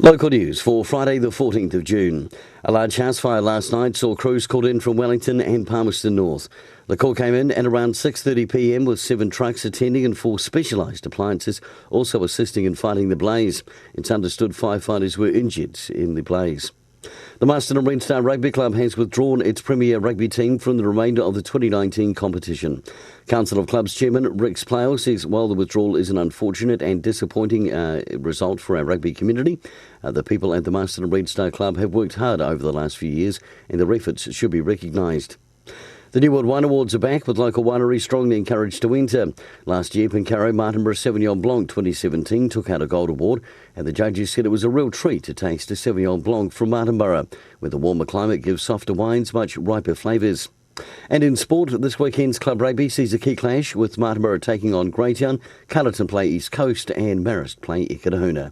Local news for Friday the 14th of June. A large house fire last night saw crews called in from Wellington and Palmerston North. The call came in at around 6:30pm with 7 trucks attending and 4 specialised appliances also assisting in fighting the blaze. It's understood firefighters were injured in the blaze. The Marston and Brent Gare Rugby Club has withdrawn its premier rugby team from the remainder of the 2019 competition. Council of Clubs Chairman Rick Splail says while the withdrawal is an unfortunate and disappointing result for our rugby community, the people at the Marston and Brent Gare Club have worked hard over the last few years and their efforts should be recognised. The New World Wine Awards are back with local wineries strongly encouraged to enter. Last year, Pincaro Martinborough Sauvignon Blanc 2017 took out a gold award and the judges said it was a real treat to taste a Sauvignon Blanc from Martinborough, where the warmer climate gives softer wines much riper flavours. And in sport, this weekend's club rugby sees a key clash with Martinborough taking on Greytown, Carlton play East Coast and Marist play Eketahuna.